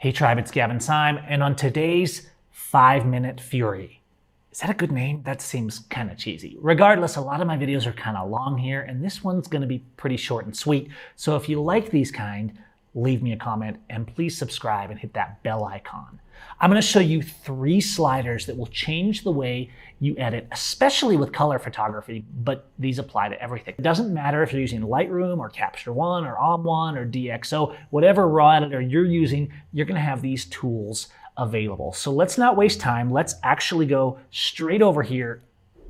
Hey Tribe, it's Gavin Syme, and on today's 5-Minute Fury. Is that a good name? That seems kind of cheesy. Regardless, a lot of my videos are kind of long here, and this one's going to be pretty short and sweet. So if you like these kind, leave me a comment, and please subscribe and hit that bell icon. I'm going to show you 3 sliders that will change the way you edit, especially with color photography, but these apply to everything. It doesn't matter if you're using Lightroom or Capture One or OM1 or DxO, whatever raw editor you're using, you're going to have these tools available. So let's not waste time. Let's actually go straight over here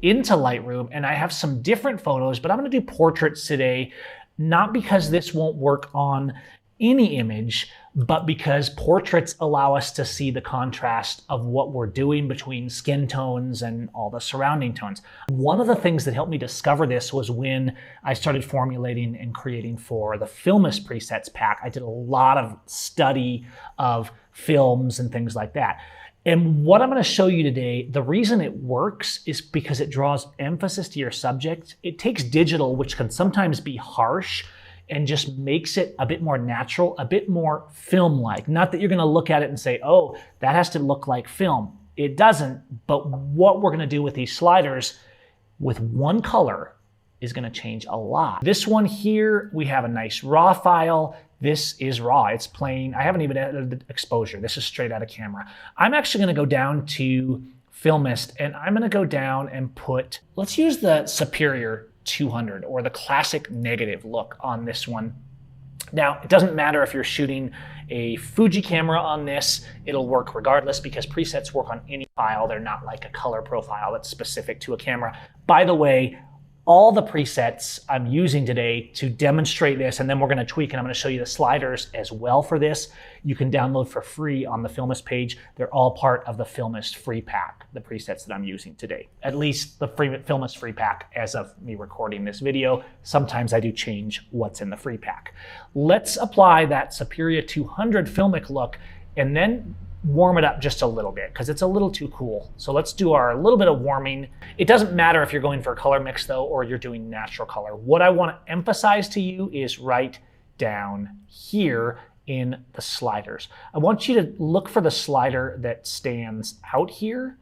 into Lightroom, and I have some different photos, but I'm going to do portraits today, not because this won't work on any image, but because portraits allow us to see the contrast of what we're doing between skin tones and all the surrounding tones. One of the things that helped me discover this was when I started formulating and creating for the Filmic presets pack. I did a lot of study of films and things like that. And what I'm going to show you today, the reason it works is because it draws emphasis to your subject. It takes digital, which can sometimes be harsh, and just makes it a bit more natural, a bit more film-like. Not that you're gonna look at it and say, oh, that has to look like film. It doesn't, but what we're gonna do with these sliders with one color is gonna change a lot. This one here, we have a nice raw file. This is raw, it's plain. I haven't even edited exposure. This is straight out of camera. I'm actually gonna go down to Filmic, and I'm gonna go down and put, let's use the Superior 200 or the classic negative look on this one. Now, it doesn't matter if you're shooting a Fuji camera on this, it'll work regardless because presets work on any file. They're not like a color profile that's specific to a camera. By the way, all the presets I'm using today to demonstrate this, and then we're gonna tweak, and I'm gonna show you the sliders as well for this. You can download for free on the Filmic page. They're all part of the Filmic free pack, the presets that I'm using today. At least the Filmic free pack as of me recording this video. Sometimes I do change what's in the free pack. Let's apply that Superior 200 Filmic look and then warm it up just a little bit because it's a little too cool. So let's do our little bit of warming. It doesn't matter if you're going for a color mix though, or you're doing natural color. What I want to emphasize to you is right down here in the sliders. I want you to look for the slider that stands out here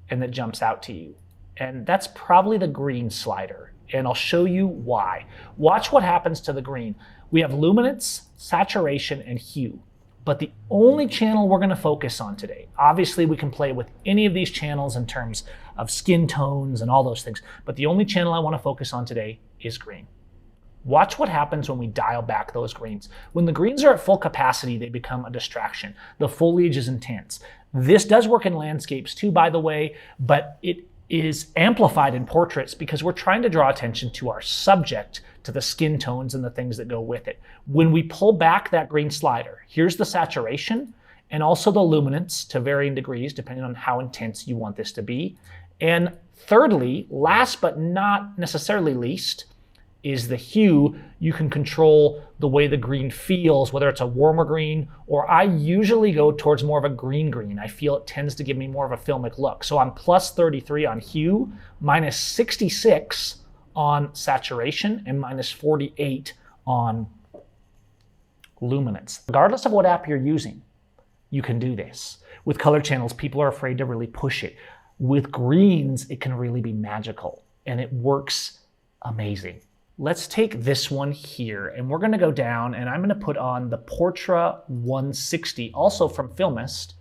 and that jumps out to you. And that's probably the green slider. And I'll show you why. Watch what happens to the green. We have luminance, saturation, and hue. But the only channel we're going to focus on today, obviously we can play with any of these channels in terms of skin tones and all those things, but the only channel I want to focus on today is green. Watch what happens when we dial back those greens. When the greens are at full capacity, they become a distraction. The foliage is intense. This does work in landscapes too, by the way, but it is amplified in portraits because we're trying to draw attention to our subject, to the skin tones and the things that go with it. When we pull back that green slider, here's the saturation and also the luminance to varying degrees depending on how intense you want this to be. And thirdly, last but not necessarily least, is the hue. You can control the way the green feels, whether it's a warmer green, or I usually go towards more of a green. I feel it tends to give me more of a filmic look. So I'm plus 33 on hue, minus 66 on saturation, and minus 48 on luminance. Regardless of what app you're using, you can do this. With color channels, people are afraid to really push it. With greens, it can really be magical, and it works amazing. Let's take this one here, and we're gonna go down, and I'm gonna put on the Portra 160, also from Filmic.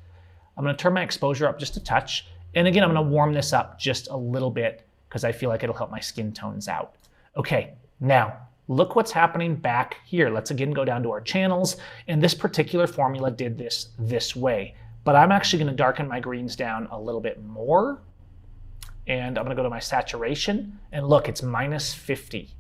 I'm gonna turn my exposure up just a touch, and again, I'm gonna warm this up just a little bit because I feel like it'll help my skin tones out. Okay, now, look what's happening back here. Let's again go down to our channels, and this particular formula did this way, but I'm actually gonna darken my greens down a little bit more, and I'm gonna go to my saturation, and look, it's minus 50.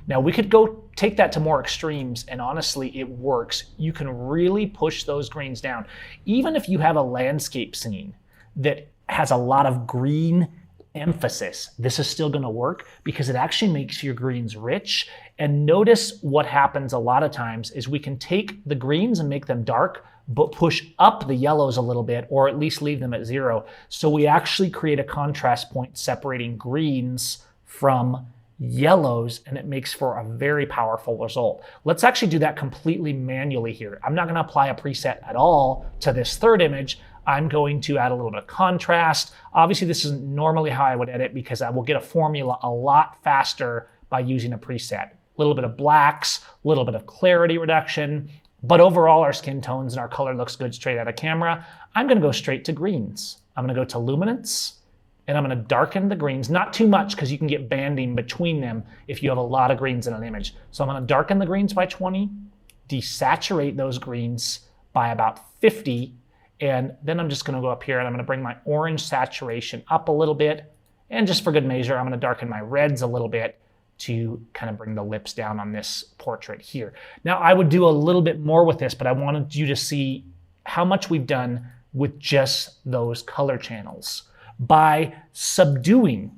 Now we could go take that to more extremes, and honestly, it works. You can really push those greens down. Even if you have a landscape scene that has a lot of green emphasis, this is still gonna work because it actually makes your greens rich. And notice what happens a lot of times is we can take the greens and make them dark, but push up the yellows a little bit, or at least leave them at 0. So we actually create a contrast point separating greens from yellows, and it makes for a very powerful result. Let's actually do that completely manually here. I'm not going to apply a preset at all to this third image. I'm going to add a little bit of contrast. Obviously, this isn't normally how I would edit because I will get a formula a lot faster by using a preset. A little bit of blacks, a little bit of clarity reduction, but overall our skin tones and our color looks good straight out of camera. I'm going to go straight to greens. I'm going to go to luminance, and I'm going to darken the greens, not too much because you can get banding between them if you have a lot of greens in an image. So I'm going to darken the greens by 20, desaturate those greens by about 50, and then I'm just going to go up here and I'm going to bring my orange saturation up a little bit, and just for good measure, I'm going to darken my reds a little bit to kind of bring the lips down on this portrait here. Now, I would do a little bit more with this, but I wanted you to see how much we've done with just those color channels. By subduing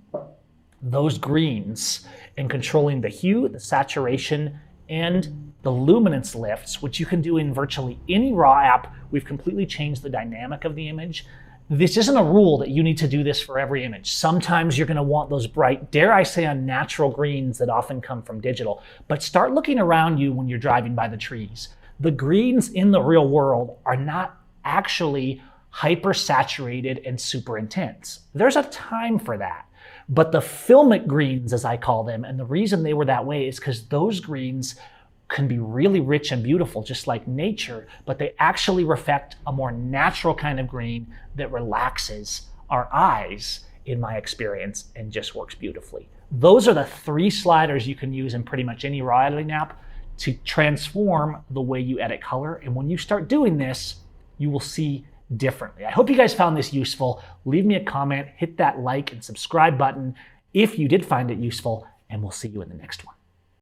those greens and controlling the hue, the saturation, and the luminance lifts, which you can do in virtually any RAW app, we've completely changed the dynamic of the image. This isn't a rule that you need to do this for every image. Sometimes you're going to want those bright, dare I say, unnatural greens that often come from digital. But start looking around you when you're driving by the trees. The greens in the real world are not actually hyper saturated and super intense. There's a time for that. But the filmic greens, as I call them, and the reason they were that way is because those greens can be really rich and beautiful, just like nature, but they actually reflect a more natural kind of green that relaxes our eyes, in my experience, and just works beautifully. Those are the 3 sliders you can use in pretty much any RAW editing app to transform the way you edit color. And when you start doing this, you will see differently. I hope you guys found this useful. Leave me a comment, hit that like and subscribe button if you did find it useful, and we'll see you in the next one.